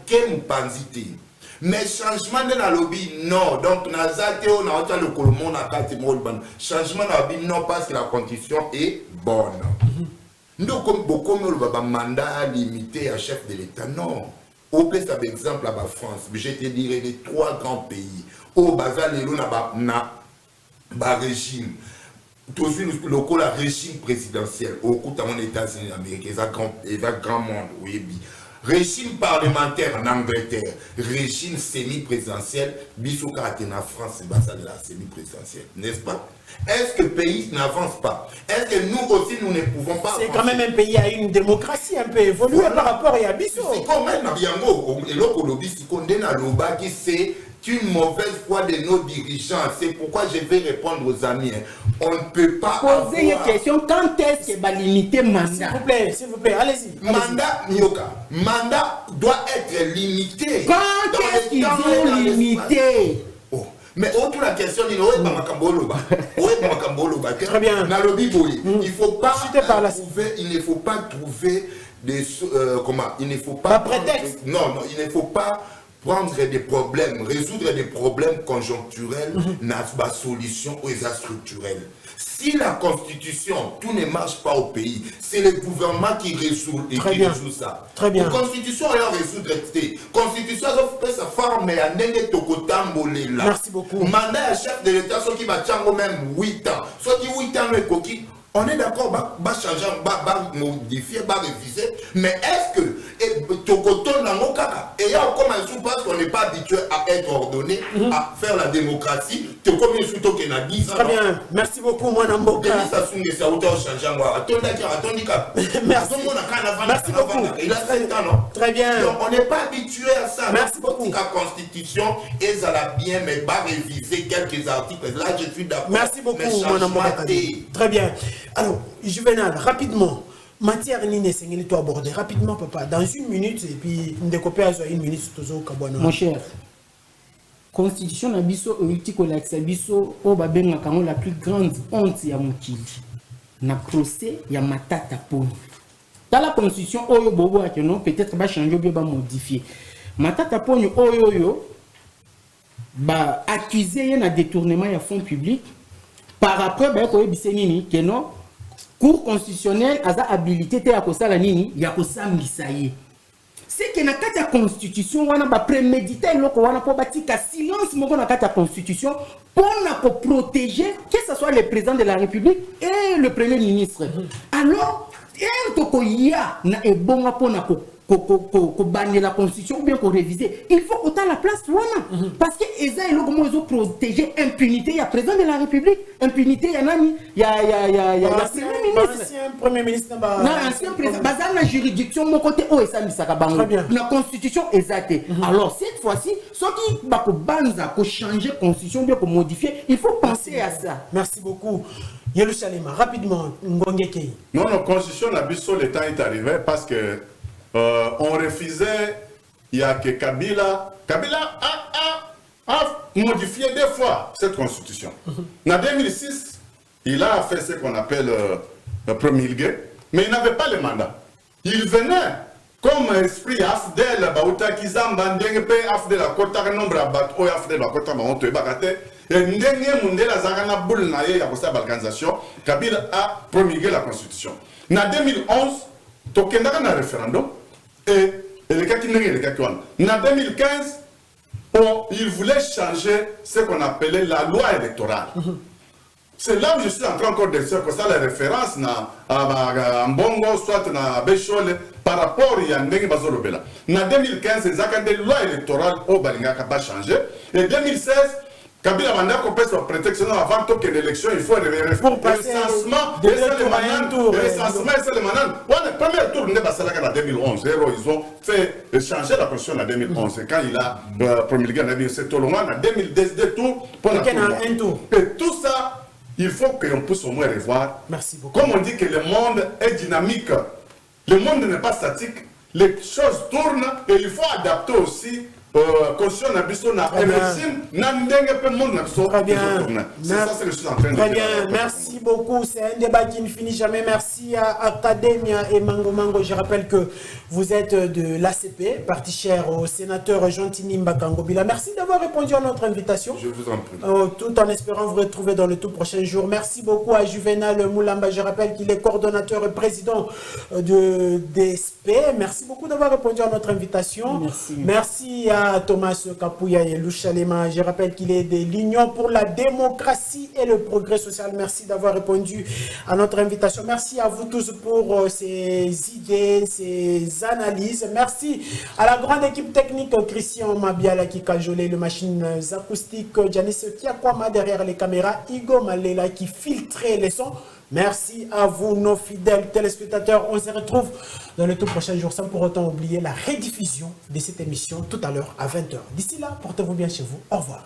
quel panzité. Mais changement de la lobby, non. Donc, on a le colomon, changement de la lobby, non, parce que la constitution est bonne. Nous, comme beaucoup de mandat limité à chef de l'État, non. Au plus, par exemple, à la France, je te dirais les 3 grands pays. Au Bazar, les régime. Tous le régime présidentiel. Au coup, dans les États-Unis d'Amérique, il y a un grand monde. Oui, régime parlementaire en Angleterre, régime semi-présidentiel, Bissouka en France, c'est de la semi-présidentielle, n'est-ce pas? Est-ce que le pays n'avance pas? Est-ce que nous aussi, nous ne pouvons pas
c'est quand même un pays à une démocratie un peu évoluée voilà. Par rapport à Bissou.
C'est quand même, et l'autre lobby, c'est une mauvaise foi de nos dirigeants. C'est pourquoi je vais répondre aux amis. On ne peut pas
poser une question. Quand est-ce que va limiter mandat?
S'il vous plaît, allez-y.
Mandat, Nyoka. Mandat doit être limité.
Quand est-ce qu'ils vont limiter?
Oh. Mais autre la question, il est pas Makamboloba.
Très bien.
Il faut pas
trouver,
il ne faut pas trouver des comment, il ne faut pas
prétexte.
Non, il ne faut pas prendre des problèmes, résoudre des problèmes conjoncturels, n'a pas solution aux structurels. Si la constitution, tout ne marche pas au pays, c'est le gouvernement qui résout et qui résout ça.
Très bien.
La constitution est résoudre la constitution est sa forme et un là.
Merci beaucoup.
Mandat chef de l'État, ceux qui va même 8 ans. Ceux qui 8 ans, le coquille. On est d'accord, va changer, va modifier, va réviser, mais est-ce que Tokoton dans mon cas, et il y a encore un sous parce qu'on n'est pas habitué à être ordonné, à faire la démocratie, tu combien sous toi qui a 10 ans.
Très bien, merci beaucoup, moi Namboka.
Merci
beaucoup.
Il a 7 ans, non?
Très bien.
Donc on n'est pas habitué à ça.
Merci beaucoup.
La constitution, et ça l'a bien, mais pas réviser quelques articles. Là, je suis d'accord.
Merci beaucoup, moi Namboka. Très bien. Alors, Juvenal, rapidement, matière nine sengeli to aborder rapidement papa dans 1 minute et puis ndekopé à 1 minute tozo kabwana.
Mon cher, constitution na biso oyuti la biso o babenga kango la plus grande honte ya mokili na procès ya Matata Ponyo. Dans la constitution oyo bobo akeno peut-être ba changer ou ba modifier. Matata Ponyo oyo ba accusé na détournement ya fonds publics. Par après, ben, ko ebise nini keno cour constitutionnelle a habilité te ya kosala nini ya kosambisa ye. C'est que na kati ya constitution wana ba préméditer loko wana po batika silence moko na kati ya constitution pour na ko protéger que ce soit le président de la République et le premier ministre. Alors, to ko ya na ebonga po na ko banner la constitution ou bien qu'on réviser, il faut autant la place voilà. Parce que Eza et Logomo ils ont protégé impunité, il y a président de la République, impunité, il y a nani, il y a
premier ministre,
ancien président, bazar la juridiction mon côté oh et ça misaka bango. La constitution exacte. Alors cette fois-ci, ceux qui va ko banza ko changer constitution bien ko modifier, il faut penser à ça.
Merci beaucoup. Yelou Chalema, rapidement, Ngongeke.
Non, la constitution la biso le temps est arrivé parce que on refusait, il y a que Kabila a modifié 2 fois cette constitution. En 2006, il a fait ce qu'on appelle promulguer, mais il n'avait pas le mandat. Il venait comme esprit Afdel, Baouta Kizamba, Ndengepe, Afdel, la Kota, nombre à Bato, Afdel, la Kota, Maonto et Bakate, et Ndenge Mundela Zagana Boulnaye, la organisation, Kabila a promulgué la constitution. En 2011, Tokendaka na référendum, et le cas qui n'est le cas qui en 2015, il voulait changer ce qu'on appelait la loi électorale. C'est là où je suis en train encore de faire ça, la référence à Mbongo, soit à Béchol, par rapport à Yandeng Bazolobela. En 2015, les accords de loi électorale au Balinga n'a pas changé. Et 2016, Kabila Manda compte sur prétexte avant que l'élection, il faut le recensement. Et c'est le manant. Le premier tour n'est pas cela qu'en 2011. Ils ont fait changer la constitution en 2011. Et quand il a promulgué c'est tout le monde en 2002 tours pour la tour. Et tout ça, il faut qu'on puisse au moins revoir.
Merci beaucoup.
Comme on dit que le monde est dynamique, le monde n'est pas statique, les choses tournent et il faut adapter aussi. Très
bien, merci beaucoup. C'est un débat qui ne finit jamais. Merci à Academia et Mango Mango. Je rappelle que vous êtes de l'ACP, parti cher au sénateur Jean-Tini Mbakangobila. Merci d'avoir répondu à notre invitation.
Je vous en prie.
Tout en espérant vous retrouver dans le tout prochain jour. Merci beaucoup à Juvenal Moulamba. Je rappelle qu'il est coordonnateur et président de DSP. Merci beaucoup d'avoir répondu à notre invitation. Merci à Thomas Kapouya et Louchalema. Je rappelle qu'il est de l'Union pour la démocratie et le progrès social. Merci d'avoir répondu à notre invitation. Merci à vous tous pour ces idées, ces analyses. Merci à la grande équipe technique, Christian Mabiala qui cajolait les machines acoustiques, Janice Kiakwama derrière les caméras, Igo Malela qui filtrait les sons. Merci à vous, nos fidèles téléspectateurs. On se retrouve dans le tout prochain jour, sans pour autant oublier la rediffusion de cette émission tout à l'heure à 20h. D'ici là, portez-vous bien chez vous. Au revoir.